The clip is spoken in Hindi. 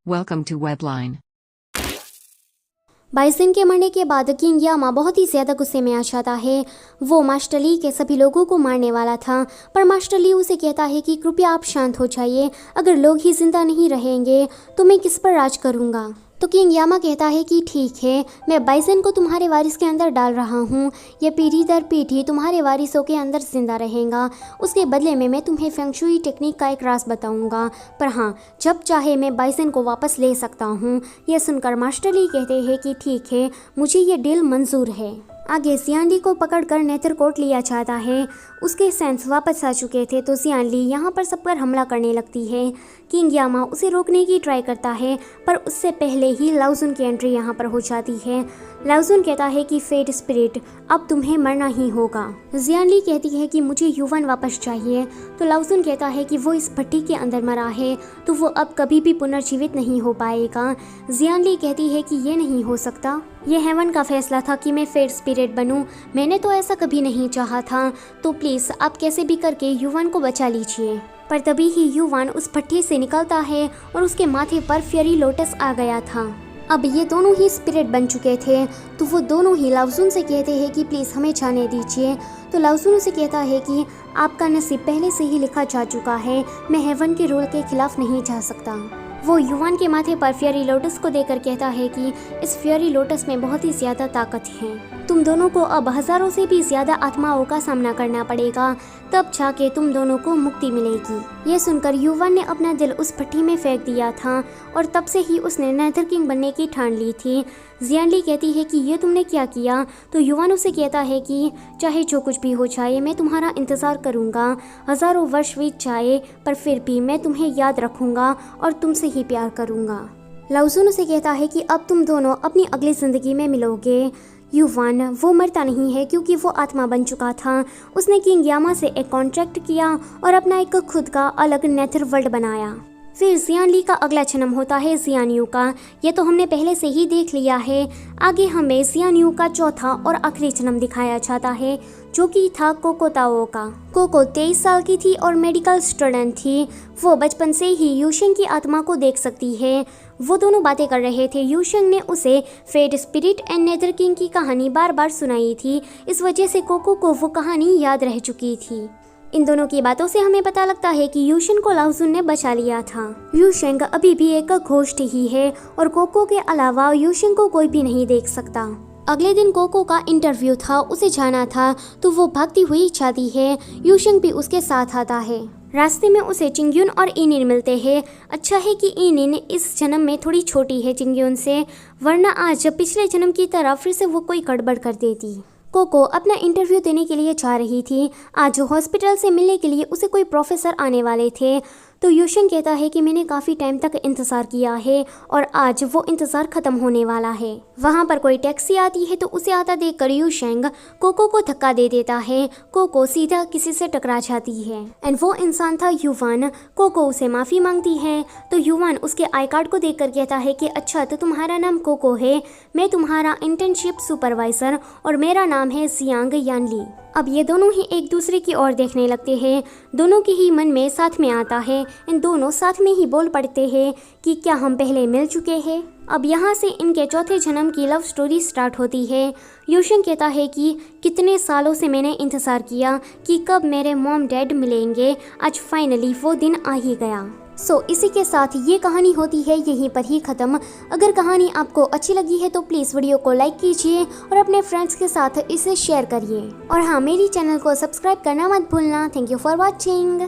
Welcome to Webline. बाइसन के मरने के बाद किंग यामा बहुत ही ज़्यादा गुस्से में आ जाता है। वो मास्टर ली के सभी लोगों को मारने वाला था, पर मास्टर ली उसे कहता है कि कृपया आप शांत हो जाइए, अगर लोग ही जिंदा नहीं रहेंगे तो मैं किस पर राज करूँगा। तो किंग यामा कहता है कि ठीक है, मैं बाइसन को तुम्हारे वारिस के अंदर डाल रहा हूँ, ये पीढ़ी दर पीढ़ी तुम्हारे वारिसों के अंदर जिंदा रहेगा। उसके बदले में मैं तुम्हें फेंगशुई टेक्निक का एक राज बताऊँगा, पर हाँ, जब चाहे मैं बाइसन को वापस ले सकता हूँ। यह सुनकर मास्टर ली कहते हैं कि ठीक है, मुझे ये डील मंजूर है। आगे जियान ली को पकड़कर नेथरकोर्ट लिया जाता है। उसके सेंस वापस आ चुके थे तो जियान ली यहाँ पर सब पर हमला करने लगती है। किंग यामा उसे रोकने की ट्राई करता है, पर उससे पहले ही लाओजुन की एंट्री यहाँ पर हो जाती है। लाओजुन कहता है कि फेट स्पिरिट, अब तुम्हें मरना ही होगा। जियान ली कहती है कि मुझे युवन वापस चाहिए, तो लाओजुन कहता है कि वो इस भट्टी के अंदर मरा है तो वो अब कभी भी पुनर्जीवित नहीं हो पाएगा। जियान ली कहती है कि ये नहीं हो सकता, ये हेवन का फैसला था कि मैं फेट स्पिरिट बनूं, मैंने तो ऐसा कभी नहीं चाहा था, तो प्लीज़ आप कैसे भी करके युवन को बचा लीजिए। पर तभी ही युवन उस भट्टी से निकलता है और उसके माथे पर फेरी लोटस आ गया था। अब ये दोनों ही स्पिरिट बन चुके थे, तो वो दोनों ही लाओजुन से कहते हैं कि प्लीज़ हमें जाने दीजिए। तो लाओजुन उसे कहता है कि आपका नसीब पहले से ही लिखा जा चुका है, मैं हेवन के रूल के खिलाफ नहीं जा सकता। वो युवन के माथे पर फेरी लोटस को देकर कहता है कि इस फेरी लोटस में बहुत ही ज़्यादा ताकत है, तुम दोनों को अब हज़ारों से भी ज़्यादा आत्माओं का सामना करना पड़ेगा, तब जाके तुम दोनों को मुक्ति मिलेगी। ये सुनकर युवन ने अपना दिल उस भट्टी में फेंक दिया था और तब से ही उसने नेथर किंग बनने की ठान ली थी। जियान ली कहती है कि ये तुमने क्या किया, तो युवन उसे कहता है कि चाहे जो कुछ भी हो जाए मैं तुम्हारा इंतज़ार करूँगा, हज़ारों वर्ष बीत जाए पर फिर भी मैं तुम्हें याद रखूँगा और तुमसे ही प्यार करूँगा। लाओजुन उसे कहता है कि अब तुम दोनों अपनी अगली ज़िंदगी में मिलोगे। युवन वो मरता नहीं है क्योंकि वो आत्मा बन चुका था। उसने किंग यामा से एक कॉन्ट्रैक्ट किया और अपना एक खुद का अलग नेथर वर्ल्ड बनाया। फिर जियान ली का अगला जन्म होता है जियान यू का, ये तो हमने पहले से ही देख लिया है। आगे हमें जियान यू का चौथा और आखिरी जन्म दिखाया जाता है, जो कि था कोको ताओ का। कोको 23 साल की थी और मेडिकल स्टूडेंट थी। वो बचपन से ही यूशेंग की आत्मा को देख सकती है। वो दोनों बातें कर रहे थे। यूशेंग ने उसे फेट स्पिरिट एंड नेथर किंग की कहानी बार बार सुनाई थी, इस वजह से कोको को वो कहानी याद रह चुकी थी। इन दोनों की बातों से हमें पता लगता है कि यूशेंग को लाओजुन ने बचा लिया था। यूशेंग अभी भी एक घोस्ट ही है और कोको के अलावा यूशेंग को कोई भी नहीं देख सकता। अगले दिन कोको का इंटरव्यू था, उसे जाना था, तो वो भागती हुई जाती है। यूशेंग भी उसके साथ आता है। रास्ते में उसे चिंगयुन और इनिन मिलते हैं। अच्छा है कि इनिन इस जन्म में थोड़ी छोटी है चिंगयुन से, वरना आज पिछले जन्म की तरह फिर से वो कोई गड़बड़ कर देती। कोको अपना इंटरव्यू देने के लिए जा रही थी। आज हॉस्पिटल से मिलने के लिए उसे कोई प्रोफेसर आने वाले थे, तो यूशेंग कहता है कि मैंने काफ़ी टाइम तक इंतज़ार किया है और आज वो इंतज़ार ख़त्म होने वाला है। वहाँ पर कोई टैक्सी आती है तो उसे आता देखकर यूशेंग कोको को धक्का दे देता है। कोको सीधा किसी से टकरा जाती है एंड वो इंसान था युवन। कोको उसे माफ़ी मांगती है तो युवन उसके आई कार्ड को देखकर कहता है कि अच्छा, तो तुम्हारा नाम कोको है, मैं तुम्हारा इंटर्नशिप सुपरवाइज़र और मेरा नाम है जियांग यानली। अब ये दोनों ही एक दूसरे की ओर देखने लगते हैं। दोनों के ही मन में साथ में आता है। इन दोनों साथ में ही बोल पड़ते हैं कि क्या हम पहले मिल चुके हैं। अब यहाँ से इनके चौथे जन्म की लव स्टोरी स्टार्ट होती है। यूशेंग कहता है कि कितने सालों से मैंने इंतज़ार किया कि कब मेरे मॉम डैड मिलेंगे, आज फाइनली वो दिन आ ही गया। इसी के साथ ये कहानी होती है यहीं पर ही ख़त्म। अगर कहानी आपको अच्छी लगी है तो प्लीज़ वीडियो को लाइक कीजिए और अपने फ्रेंड्स के साथ इसे शेयर करिए। और हाँ, मेरी चैनल को सब्सक्राइब करना मत भूलना। Thank you for watching.